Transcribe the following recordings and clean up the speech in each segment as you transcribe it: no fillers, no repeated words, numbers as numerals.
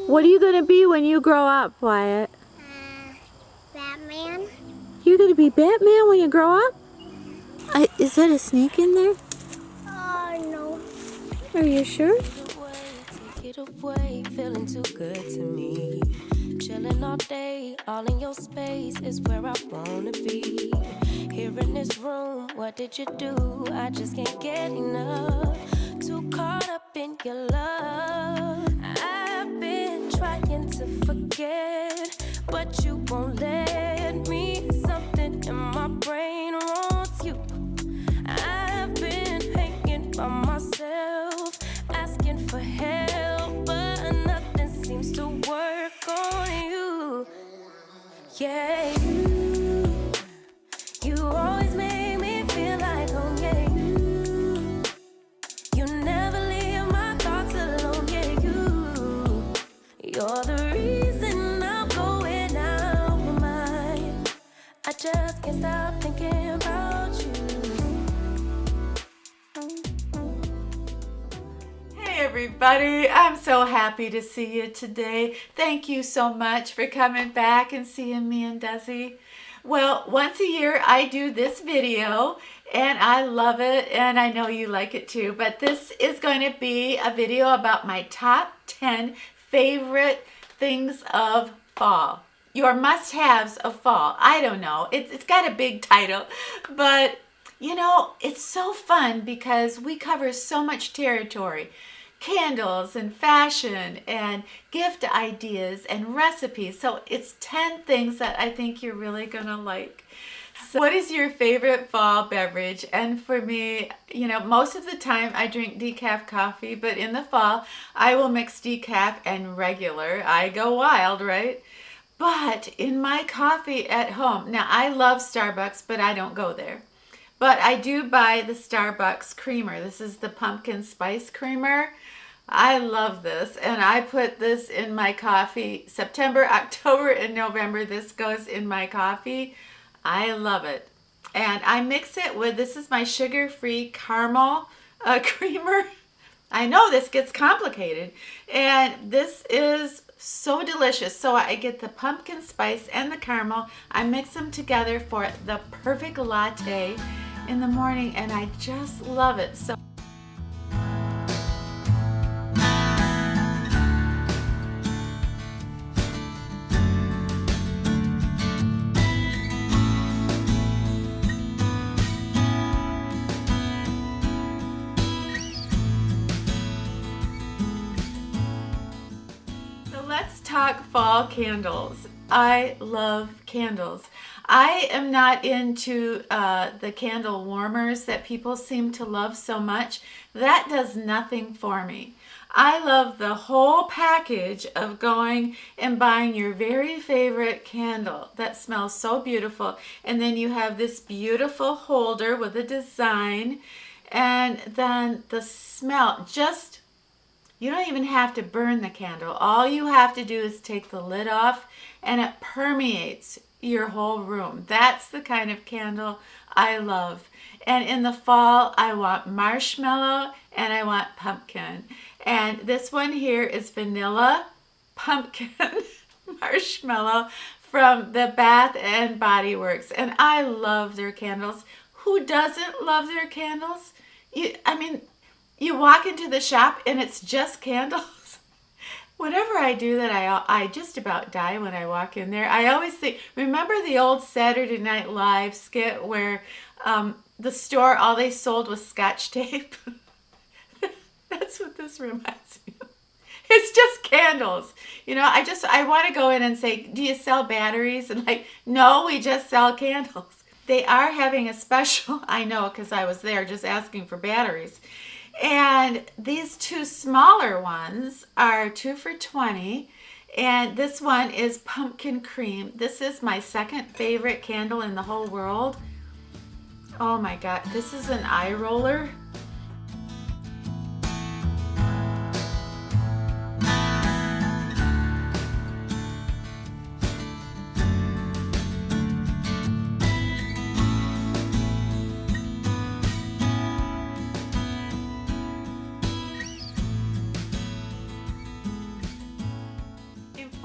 What are you going to be when you grow up, Wyatt? Batman. You're going to be Batman when you grow up? Is that a snake in there? Oh Are you sure? Take it away, feeling too good to me. Chilling all day, all in your space is where I wanna be. Here in this room, what did you do? I just can't get enough. Too caught up in your love. I've been trying to forget, but you won't let me. Something in my brain wants you. I've been hanging by myself, asking for help, but nothing seems to work on you. Yeah, you always make me feel like home. Yeah, you never leave my thoughts alone. Yeah, you're the reason I'm going out my mind. I just can't stop thinking about you. Hey everybody, I'm so happy to see you today. Thank you so much for coming back and seeing me and Desi. Well, once a year I do this video and I love it and I know you like it too, but this is going to be a video about my top 10 favorite things of fall. Your must-haves of fall. I don't know, it's got a big title, but you know, it's so fun because we cover so much territory. Candles and fashion and gift ideas and recipes. So it's 10 things that I think you're really gonna like. So what is your favorite fall beverage? And for me, you know, most of the time I drink decaf coffee, but in the fall I will mix decaf and regular. I go wild, right? But in my coffee at home, now I love Starbucks, but I don't go there. But I do buy the Starbucks creamer. This is the pumpkin spice creamer. I love this, and I put this in my coffee September, October, and November. This goes in my coffee. I love it. And I mix it with, this is my sugar-free caramel creamer. I know this gets complicated, and this is so delicious. So I get the pumpkin spice and the caramel. I mix them together for the perfect latte in the morning, and I just love it. So let's talk fall candles. I love candles. I am not into the candle warmers that people seem to love so much. That does nothing for me. I love the whole package of going and buying your very favorite candle that smells so beautiful. And then you have this beautiful holder with a design. And then the smell, just you don't even have to burn the candle. All you have to do is take the lid off and it permeates your whole room. That's the kind of candle I love. And in the fall, I want marshmallow and I want pumpkin. And this one here is vanilla, pumpkin, marshmallow from the Bath and Body Works. And I love their candles. Who doesn't love their candles? You walk into the shop and it's just candles. Whenever I do that, I just about die when I walk in there. I always think, remember the old Saturday Night Live skit where the store, all they sold was Scotch tape? That's what this reminds me of. It's just candles. You know, I want to go in and say, do you sell batteries? And like, no, we just sell candles. They are having a special, I know, because I was there just asking for batteries. And these two smaller ones are 2 for $20. And this one is pumpkin cream. This is my second favorite candle in the whole world. Oh my God, this is an eye roller.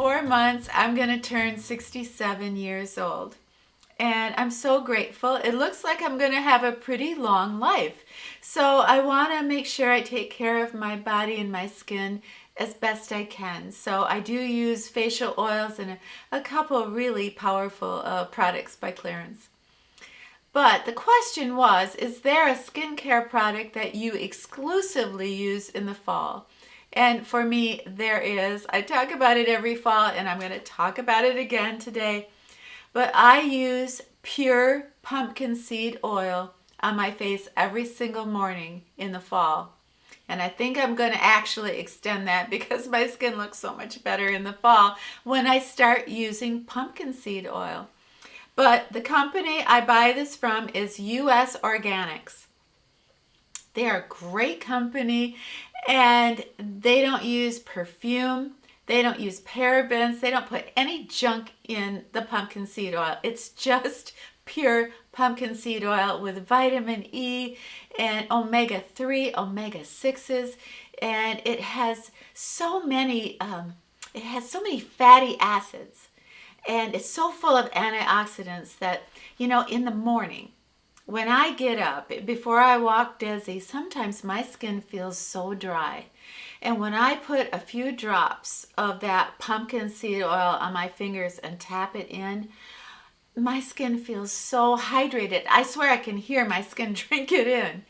4 months, I'm going to turn 67 years old. And I'm so grateful. It looks like I'm going to have a pretty long life. So I want to make sure I take care of my body and my skin as best I can. So I do use facial oils and a couple really powerful products by Clarins. But the question was, is there a skincare product that you exclusively use in the fall? And for me, there is. I talk about it every fall, and I'm going to talk about it again today. But I use pure pumpkin seed oil on my face every single morning in the fall. And I think I'm going to actually extend that because my skin looks so much better in the fall when I start using pumpkin seed oil. But the company I buy this from is US Organics. They are a great company, and they don't use perfume. They don't use parabens. They don't put any junk in the pumpkin seed oil. It's just pure pumpkin seed oil with vitamin E and omega-3, omega-6s, and it has so many fatty acids, and it's so full of antioxidants that, you know, in the morning when I get up, before I walk Desi, sometimes my skin feels so dry. And when I put a few drops of that pumpkin seed oil on my fingers and tap it in, my skin feels so hydrated. I swear I can hear my skin drink it in.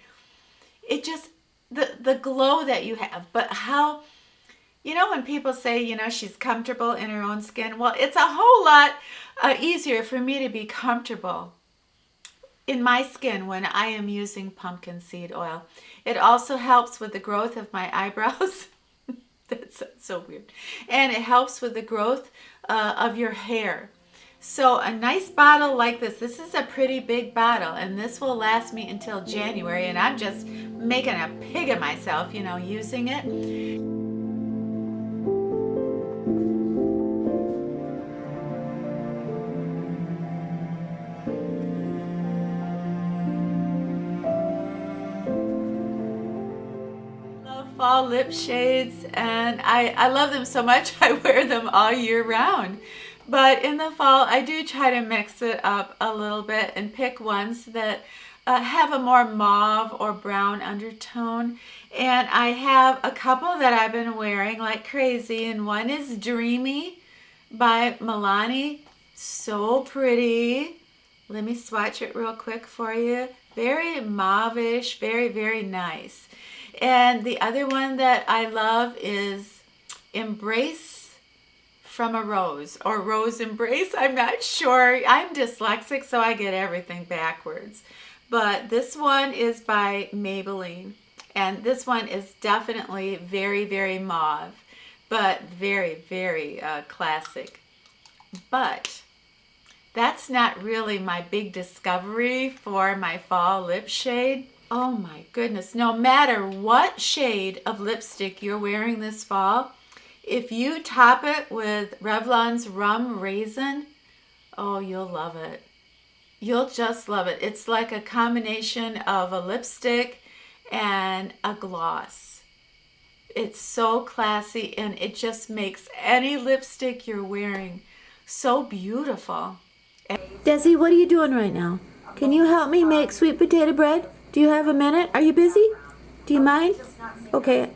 It just, the glow that you have. But how, you know, when people say, you know, she's comfortable in her own skin, well, it's a whole lot easier for me to be comfortable in my skin when I am using pumpkin seed oil. It also helps with the growth of my eyebrows. That's so weird. And it helps with the growth of your hair. So a nice bottle like this is a pretty big bottle, and this will last me until January, and I'm just making a pig of myself, you know, using it. Fall lip shades, and I love them so much I wear them all year round. But in the fall I do try to mix it up a little bit and pick ones that have a more mauve or brown undertone. And I have a couple that I've been wearing like crazy, and one is Dreamy by Milani. So pretty. Let me swatch it real quick for you. Very mauve-ish, very, very nice. And the other one that I love is Embrace from a Rose, or Rose Embrace. I'm not sure. I'm dyslexic, so I get everything backwards. But this one is by Maybelline. And this one is definitely very, very mauve, but very, very classic. But that's not really my big discovery for my fall lip shade. Oh my goodness, no matter what shade of lipstick you're wearing this fall, if you top it with Revlon's Rum Raisin, oh, you'll love it. You'll just love it. It's like a combination of a lipstick and a gloss. It's so classy, and it just makes any lipstick you're wearing so beautiful. Desi, what are you doing right now? Can you help me make sweet potato bread? Do you have a minute? Are you busy? Do you mind? Okay,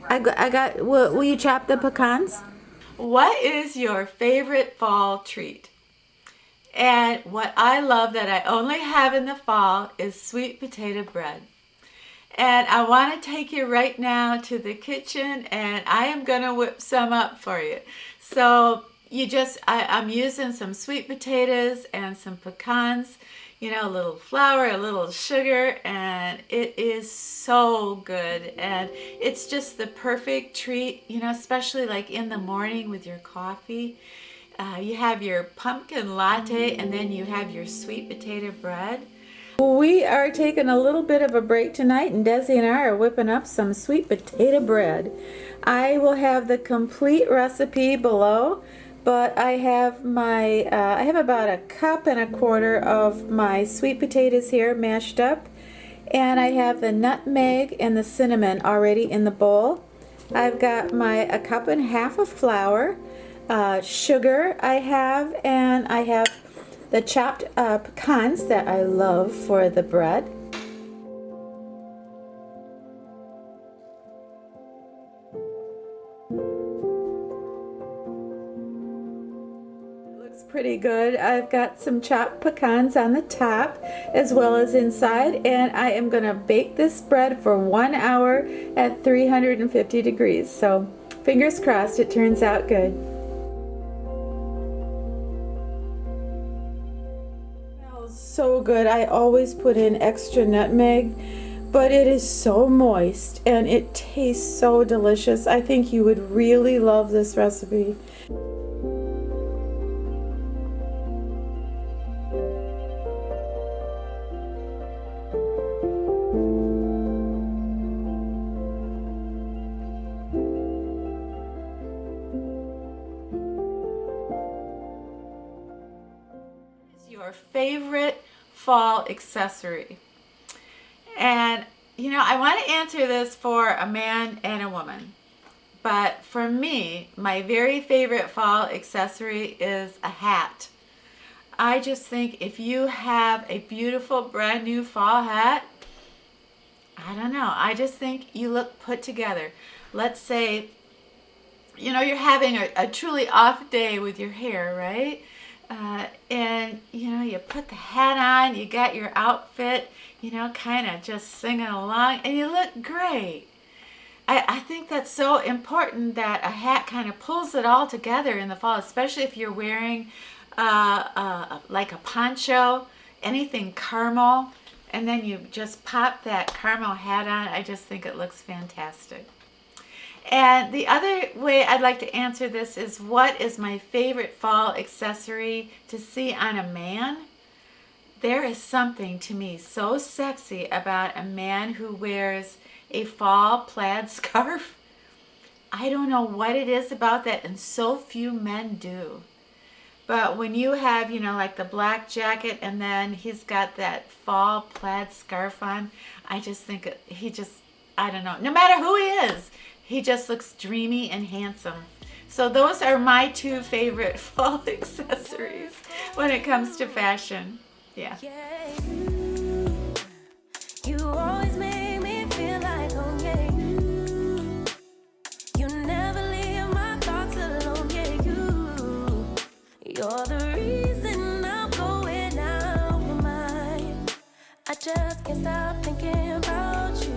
will you chop the pecans? What is your favorite fall treat? And what I love that I only have in the fall is sweet potato bread. And I want to take you right now to the kitchen, and I am going to whip some up for you. So I'm using some sweet potatoes and some pecans, you know, a little flour, a little sugar, and it is so good. And it's just the perfect treat, you know, especially like in the morning with your coffee. You have your pumpkin latte, and then you have your sweet potato bread. We are taking a little bit of a break tonight, and Desi and I are whipping up some sweet potato bread. I will have the complete recipe below. But I have I have about 1.25 cups of my sweet potatoes here mashed up, and I have the nutmeg and the cinnamon already in the bowl. I've got my 1.5 cups of flour. sugar I have, and I have the chopped pecans that I love for the bread. Looks pretty good. I've got some chopped pecans on the top as well as inside, and I am going to bake this bread for 1 hour at 350 degrees. So fingers crossed it turns out good. Smells so good. I always put in extra nutmeg, but it is so moist and it tastes so delicious. I think you would really love this recipe. Your favorite fall accessory? And I want to answer this for a man and a woman, but for me, my very favorite fall accessory is a hat. I just think if you have a beautiful brand new fall hat, I don't know, I just think you look put together. Let's say you're having a truly off day with your hair, right? And you put the hat on, you got your outfit, kind of just singing along, and you look great. I think that's so important that a hat kind of pulls it all together in the fall, especially if you're wearing like a poncho, anything caramel, and then you just pop that caramel hat on. I just think it looks fantastic. And the other way I'd like to answer this is, what is my favorite fall accessory to see on a man? There is something to me so sexy about a man who wears a fall plaid scarf. I don't know what it is about that, and so few men do. But when you have, like the black jacket and then he's got that fall plaid scarf on, I just think I don't know, no matter who he is, he just looks dreamy and handsome. So those are my two favorite fall accessories when it comes to fashion. Yeah. You always make me feel like home, yeah. You never leave my thoughts alone, yeah. You're the reason I'm going out my mind. I just can't stop thinking about you.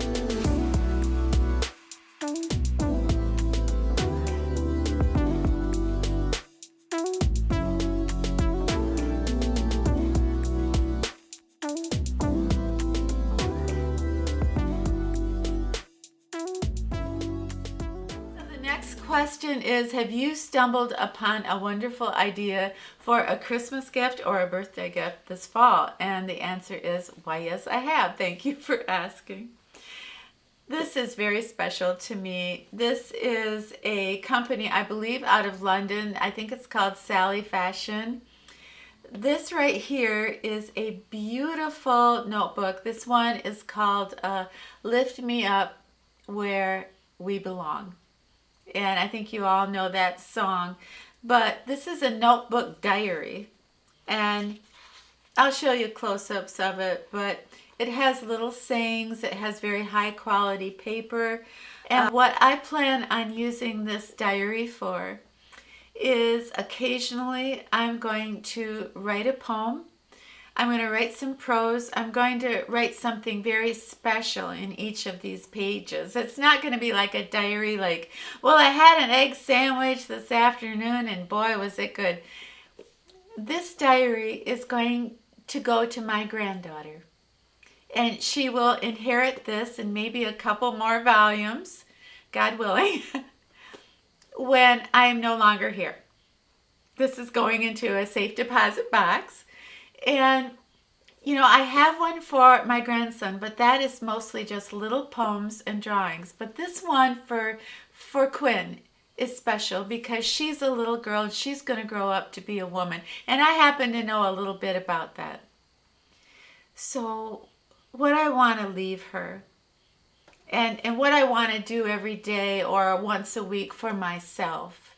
Question is, have you stumbled upon a wonderful idea for a Christmas gift or a birthday gift this fall? And the answer is, why, yes, I have. Thank you for asking. This is very special to me. This is a company, I believe, out of London. I think it's called Sally Fashion. This right here is a beautiful notebook. This one is called Lift Me Up Where We Belong. And I think you all know that song. But this is a notebook diary. And I'll show you close-ups of it. But it has little sayings. It has very high quality paper. And what I plan on using this diary for is occasionally I'm going to write a poem. I'm going to write some prose. I'm going to write something very special in each of these pages. It's not going to be like a diary like, well, I had an egg sandwich this afternoon and boy, was it good. This diary is going to go to my granddaughter. And she will inherit this and maybe a couple more volumes, God willing, when I am no longer here. This is going into a safe deposit box. And, I have one for my grandson, but that is mostly just little poems and drawings. But this one for Quinn is special because she's a little girl and she's going to grow up to be a woman. And I happen to know a little bit about that. So what I want to leave her and what I want to do every day or once a week for myself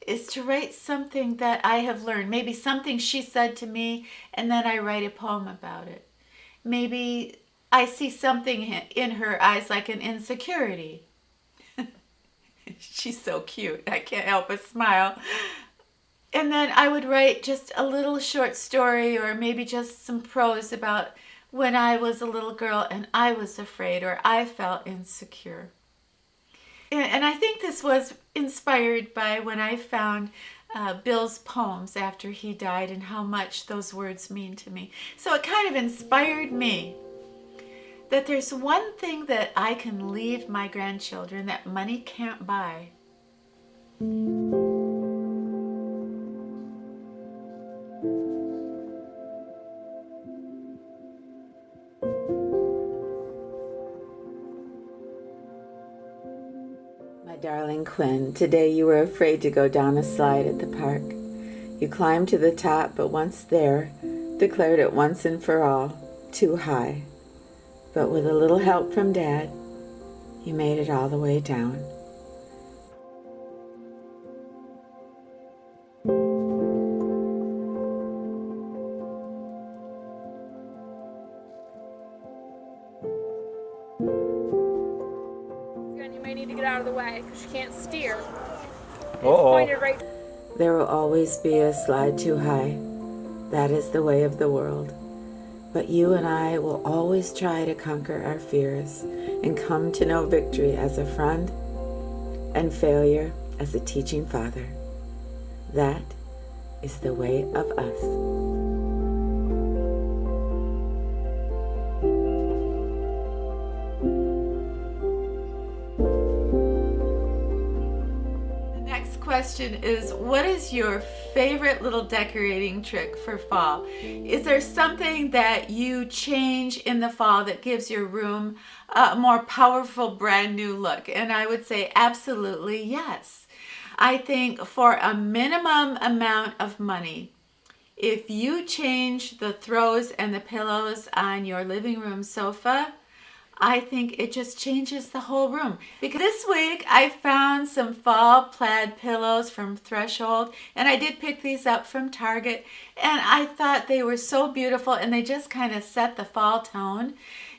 is to write something that I have learned. Maybe something she said to me, and then I write a poem about it. Maybe I see something in her eyes like an insecurity. She's so cute. I can't help but smile. And then I would write just a little short story or maybe just some prose about when I was a little girl and I was afraid or I felt insecure. And I think this was inspired by when I found Bill's poems after he died and how much those words mean to me. So it kind of inspired me that there's one thing that I can leave my grandchildren that money can't buy. My darling Quinn, today you were afraid to go down a slide at the park. You climbed to the top, but once there, declared it once and for all, too high. But with a little help from Dad, you made it all the way down. You may need to get out of the way because you can't steer. Uh-oh. Pointed right. There will always be a slide too high. That is the way of the world. But you and I will always try to conquer our fears and come to know victory as a friend and failure as a teaching father. That is the way of us. Question is, what is your favorite little decorating trick for fall? Is there something that you change in the fall that gives your room a more powerful brand new look? And I would say absolutely yes. I think for a minimum amount of money, if you change the throws and the pillows on your living room sofa, I think it just changes the whole room. Because this week I found some fall plaid pillows from Threshold, and I did pick these up from Target, and I thought they were so beautiful and they just kind of set the fall tone.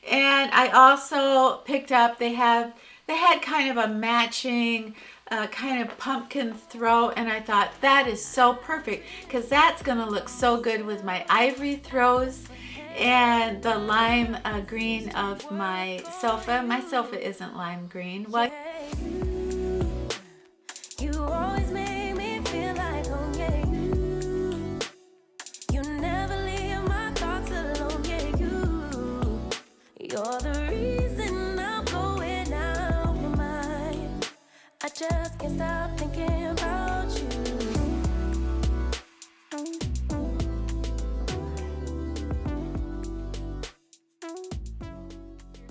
And I also picked up, they had kind of a matching kind of pumpkin throw, and I thought that is so perfect because that's gonna look so good with my ivory throws and the lime green of my sofa. My sofa isn't lime green. What? You always make me feel like home, yeah. You never leave my thoughts alone, yeah. You're the reason I'm going out my mind. I just can't stop thinking about you.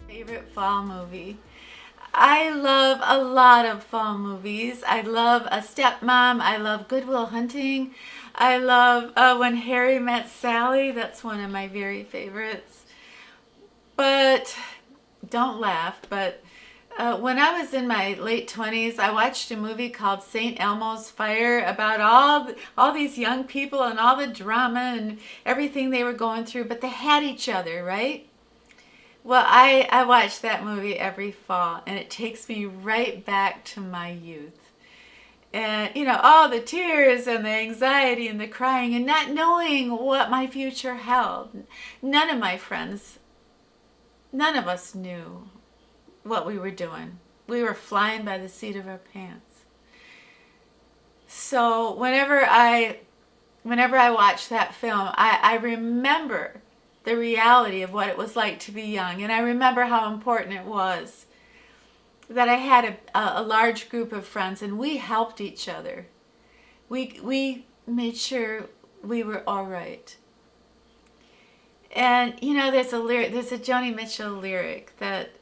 Favorite fall movie? I love a lot of fall movies. I love A Stepmom. I love Good Will Hunting. I love When Harry Met Sally. That's one of my very favorites. But don't laugh, but when I was in my late 20s, I watched a movie called St. Elmo's Fire about all these young people and all the drama and everything they were going through, but they had each other, right? Well, I watch that movie every fall, and it takes me right back to my youth. And, you know, all the tears and the anxiety and the crying and not knowing what my future held. None of my friends, none of us knew what we were doing. We were flying by the seat of our pants. So whenever I watch that film, I remember the reality of what it was like to be young. And I remember how important it was that I had a large group of friends and we helped each other. We made sure we were all right. And you know, there's a Joni Mitchell lyric that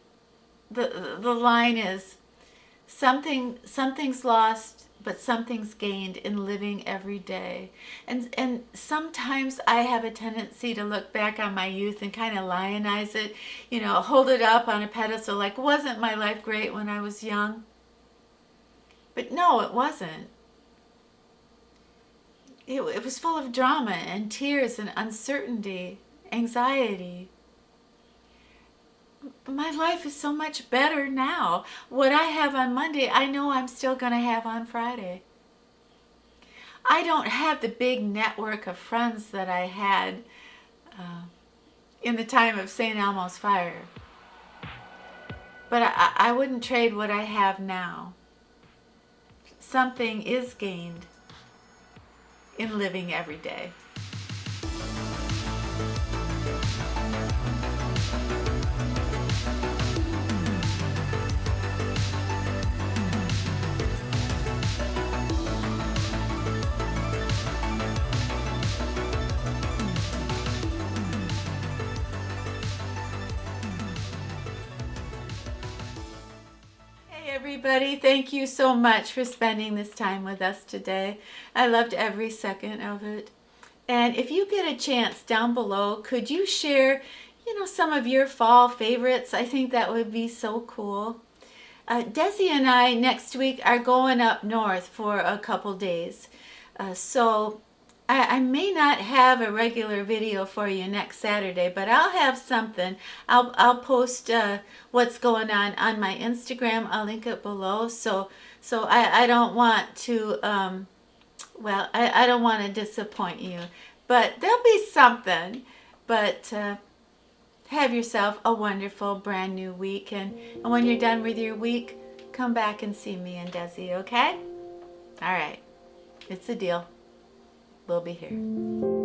the line is, something's lost but something's gained in living every day. And sometimes I have a tendency to look back on my youth and kind of lionize it, you know, hold it up on a pedestal like, wasn't my life great when I was young? But no, it wasn't. it was full of drama and tears and uncertainty, anxiety. My life is so much better now. What I have on Monday, I know I'm still going to have on Friday. I don't have the big network of friends that I had in the time of St. Elmo's fire. But I wouldn't trade what I have now. Something is gained in living every day. Everybody, thank you so much for spending this time with us today. I loved every second of it. And if you get a chance down below, could you share, some of your fall favorites? I think that would be so cool. Desi and I next week are going up north for a couple days. So I may not have a regular video for you next Saturday, but I'll have something. I'll post what's going on my Instagram. I'll link it below. So I don't want to, I don't want to disappoint you, but there'll be something. But have yourself a wonderful brand new week, and when you're done with your week, come back and see me and Desi, okay? All right, it's a deal. We'll be here.